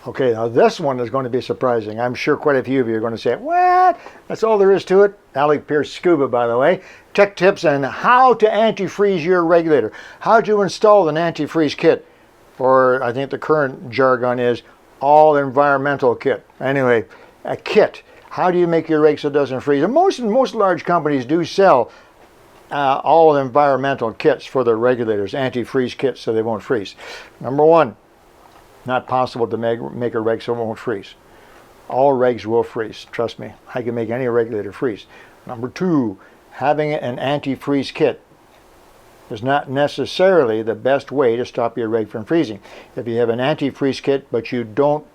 Okay, now this one is going to be surprising. I'm sure quite a few of you are going to say, what? That's all there is to it? Alec, Peirce, Scuba, by the way. Tech tips on how to antifreeze your regulator. How to install an antifreeze kit. Or I think the current jargon is all environmental kit. Anyway, a kit. How do you make your rake so it doesn't freeze? And most large companies do sell all environmental kits for their regulators, antifreeze kits so they won't freeze. Number one, not possible to make a reg so it won't freeze. All regs will freeze, trust me. I can make any regulator freeze. Number two, having an antifreeze kit is not necessarily the best way to stop your reg from freezing. If you have an antifreeze kit but you don't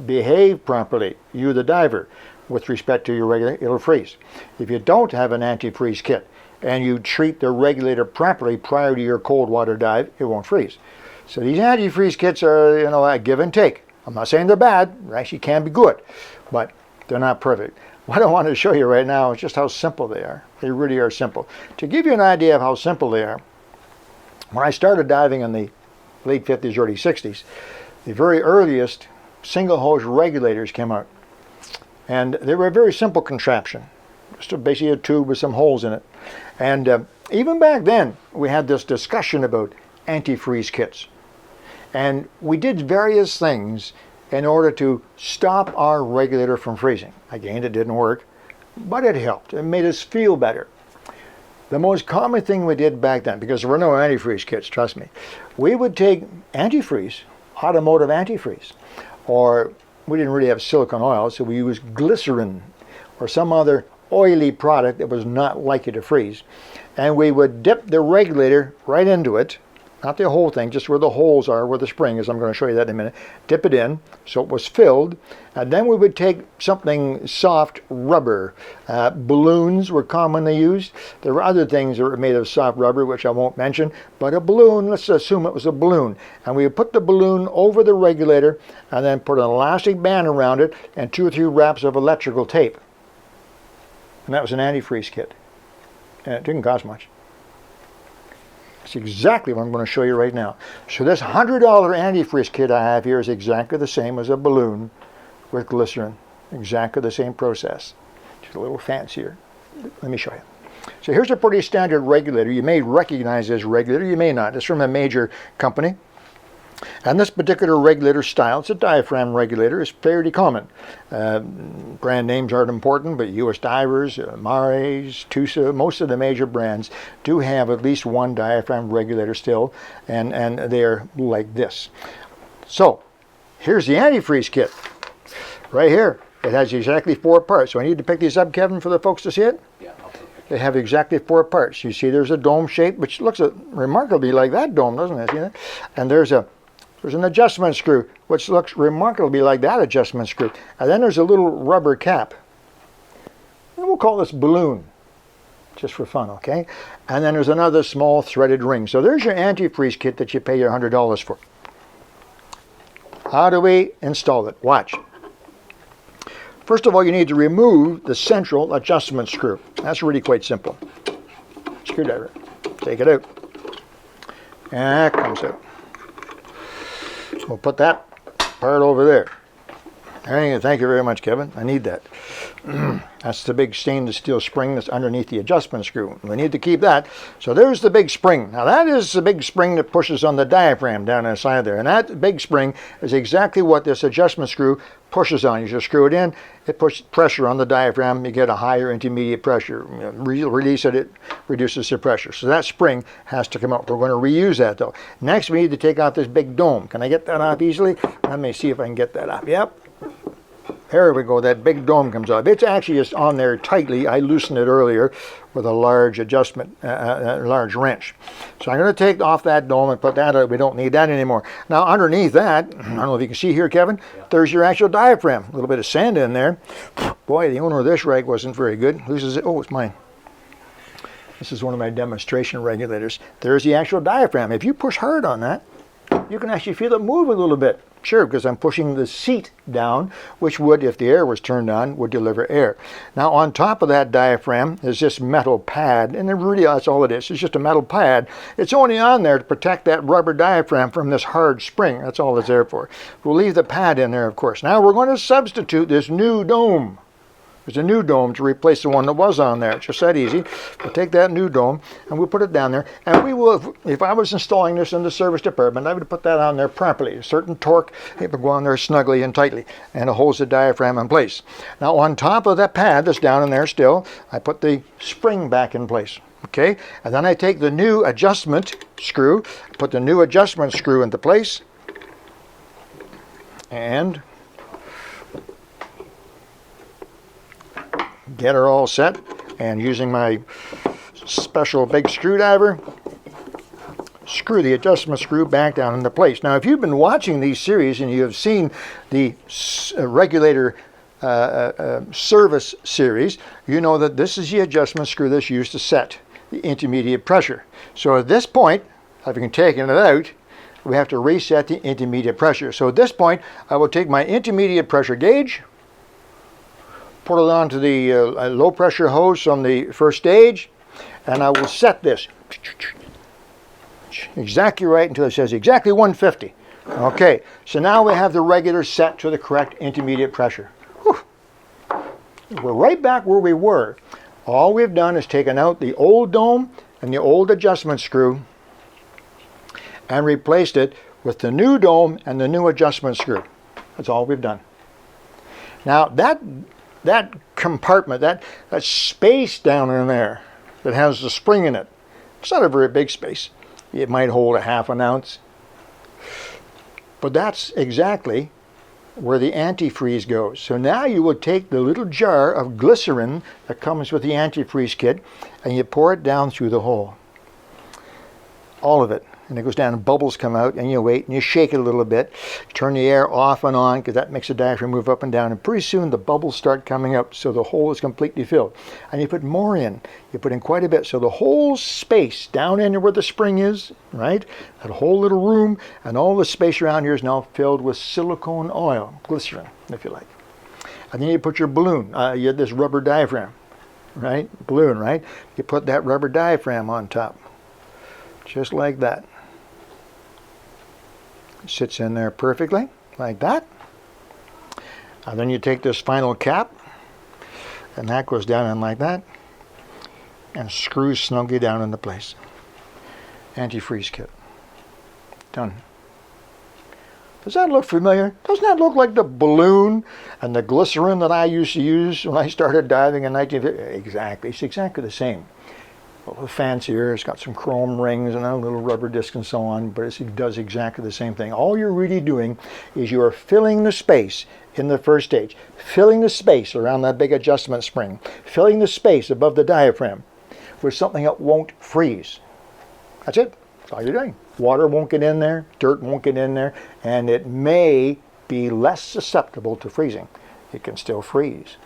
behave properly, you the diver, with respect to your regulator, it'll freeze. If you don't have an antifreeze kit and you treat the regulator properly prior to your cold water dive, it won't freeze. So these antifreeze kits are, a give and take. I'm not saying they're bad. They actually can be good, but they're not perfect. What I want to show you right now is just how simple they are. They really are simple. To give you an idea of how simple they are, when I started diving in the late 50s, early 60s, the very earliest single hose regulators came out. And they were a very simple contraption. Just basically a tube with some holes in it. And even back then, we had this discussion about antifreeze kits. And we did various things in order to stop our regulator from freezing. Again, it didn't work, but it helped. It made us feel better. The most common thing we did back then, because there were no antifreeze kits, trust me, we would take antifreeze, automotive antifreeze, or we didn't really have silicone oil, so we used glycerin or some other oily product that was not likely to freeze. And we would dip the regulator right into it, not the whole thing, just where the holes are, where the spring is. I'm going to show you that in a minute. Dip it in so it was filled, and then we would take something soft, rubber. Balloons were commonly used. There were other things that were made of soft rubber, which I won't mention, but a balloon, let's assume it was a balloon. And we would put the balloon over the regulator and then put an elastic band around it and 2 or 3 wraps of electrical tape. And that was an antifreeze kit. And it didn't cost much. That's exactly what I'm going to show you right now. So this $100 antifreeze kit I have here is exactly the same as a balloon with glycerin. Exactly the same process. Just a little fancier. Let me show you. So here's a pretty standard regulator. You may recognize this regulator, you may not. It's from a major company. And this particular regulator style, it's a diaphragm regulator, is fairly common. Brand names aren't important, but US Divers, Mares, Tusa, most of the major brands do have at least one diaphragm regulator still, and they're like this. So, here's the antifreeze kit. Right here. It has exactly 4 parts. So I need to pick these up, Kevin, for the folks to see it? Yeah, I'll pick it. They have exactly 4 parts. You see there's a dome shape, which looks remarkably like that dome, doesn't it? See that? And there's an adjustment screw, which looks remarkably like that adjustment screw. And then there's a little rubber cap. And we'll call this balloon, just for fun, okay? And then there's another small threaded ring. So there's your antifreeze kit that you pay your $100 for. How do we install it? Watch. First of all, you need to remove the central adjustment screw. That's really quite simple. Screwdriver. Take it out. And that comes out. We'll put that part over there. Thank you very much, Kevin. I need that. That's the big stainless steel spring that's underneath the adjustment screw. We need to keep that. So there's the big spring. Now that is the big spring that pushes on the diaphragm down inside there. And that big spring is exactly what this adjustment screw pushes on. You just screw it in, it puts pressure on the diaphragm, you get a higher intermediate pressure. Release it, it reduces the pressure. So that spring has to come out. We're going to reuse that though. Next we need to take out this big dome. Can I get that off easily? Let me see if I can get that off. Yep. There we go, that big dome comes off. It's actually just on there tightly. I loosened it earlier with a large adjustment, large wrench. So I'm going to take off that dome and put that out. We don't need that anymore. Now underneath that, I don't know if you can see here, Kevin, there's your actual diaphragm. A little bit of sand in there. Boy, the owner of this rag wasn't very good. This is it. Oh, it's mine. This is one of my demonstration regulators. There's the actual diaphragm. If you push hard on that, you can actually feel it move a little bit. Sure, because I'm pushing the seat down, which would, if the air was turned on, would deliver air. Now on top of that diaphragm is this metal pad, and really that's all it is. It's just a metal pad. It's only on there to protect that rubber diaphragm from this hard spring. That's all it's there for. We'll leave the pad in there, of course. Now we're going to substitute this new dome. There's a new dome to replace the one that was on there. It's just that easy. We'll take that new dome and we'll put it down there. And we will, if I was installing this in the service department, I would put that on there properly. A certain torque, it would go on there snugly and tightly, and it holds the diaphragm in place. Now on top of that pad that's down in there still, I put the spring back in place. Okay, and then I take the new adjustment screw, put the new adjustment screw into place, and get her all set, and using my special big screwdriver, screw the adjustment screw back down into place. Now if you've been watching these series and you have seen the regulator service series, you know that this is the adjustment screw that's used to set the intermediate pressure. So at this point, having taken it out, we have to reset the intermediate pressure. So at this point, I will take my intermediate pressure gauge, put it onto the low pressure hose on the first stage, and I will set this exactly right until it says exactly 150. Okay, so now we have the regulator set to the correct intermediate pressure. Whew. We're right back where we were. All we've done is taken out the old dome and the old adjustment screw and replaced it with the new dome and the new adjustment screw. That's all we've done. Now that compartment, that space down in there that has the spring in it, it's not a very big space. It might hold a half an ounce. But that's exactly where the antifreeze goes. So now you will take the little jar of glycerin that comes with the antifreeze kit and you pour it down through the hole. All of it. And it goes down and bubbles come out, and you wait and you shake it a little bit. Turn the air off and on because that makes the diaphragm move up and down, and pretty soon the bubbles start coming out so the hole is completely filled. And you put more in. You put in quite a bit. So the whole space down in where the spring is, right? That whole little room and all the space around here is now filled with silicone oil, glycerin, if you like. And then you put your balloon, you have this rubber diaphragm, right? Balloon, right? You put that rubber diaphragm on top, just like that. Sits in there perfectly, like that. And then you take this final cap, and that goes down in like that, and screws snugly down into place. Antifreeze kit. Done. Does that look familiar? Doesn't that look like the balloon and the glycerin that I used to use when I started diving in 1950? Exactly. It's exactly the same. A little fancier, it's got some chrome rings and a little rubber disc and so on, but it does exactly the same thing. All you're really doing is you are filling the space in the first stage, filling the space around that big adjustment spring, filling the space above the diaphragm with something that won't freeze. That's it. That's all you're doing. Water won't get in there, dirt won't get in there, and it may be less susceptible to freezing. It can still freeze,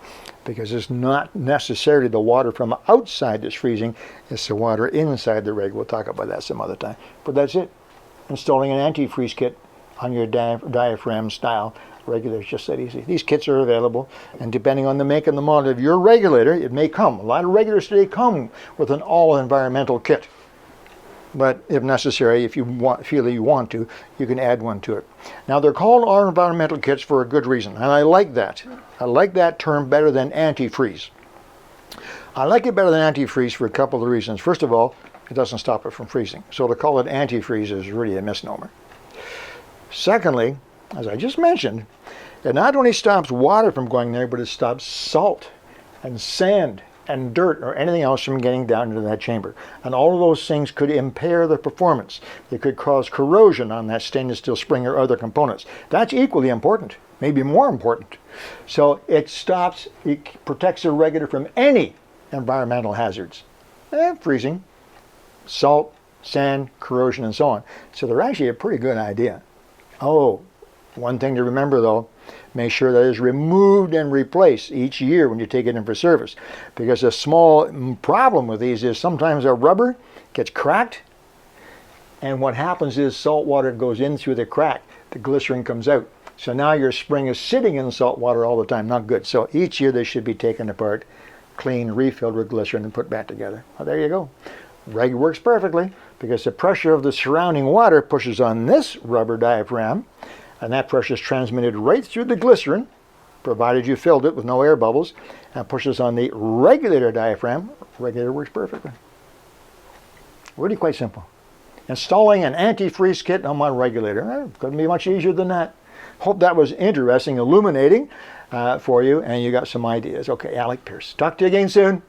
because it's not necessarily the water from outside that's freezing, it's the water inside the rig. We'll talk about that some other time. But that's it. Installing an antifreeze kit on your diaphragm style regulator is just that easy. These kits are available, and depending on the make and the model of your regulator, it may come. A lot of regulators today come with an all-environmental kit. But if necessary, if you feel that you want to, you can add one to it. Now they're called all environmental kits for a good reason, and I like that. I like that term better than antifreeze. I like it better than antifreeze for a couple of reasons. First of all, it doesn't stop it from freezing. So to call it antifreeze is really a misnomer. Secondly, as I just mentioned, it not only stops water from going there, but it stops salt and sand and dirt or anything else from getting down into that chamber. And all of those things could impair the performance. They could cause corrosion on that stainless steel spring or other components. That's equally important, maybe more important. So it protects the regulator from any environmental hazards. Freezing, salt, sand, corrosion, and so on. So they're actually a pretty good idea. Oh, one thing to remember though, make sure that is removed and replaced each year when you take it in for service. Because a small problem with these is sometimes our rubber gets cracked, and what happens is salt water goes in through the crack. the glycerin comes out. So now your spring is sitting in salt water all the time. Not good. So each year they should be taken apart, clean, refilled with glycerin, and put back together. Well, there you go. Reg works perfectly because the pressure of the surrounding water pushes on this rubber diaphragm, and that pressure is transmitted right through the glycerin, provided you filled it with no air bubbles, and pushes on the regulator diaphragm. Regulator works perfectly. Really quite simple. Installing an antifreeze kit on my regulator. Couldn't be much easier than that. Hope that was interesting, illuminating for you, and you got some ideas. Okay, Alec Peirce. Talk to you again soon.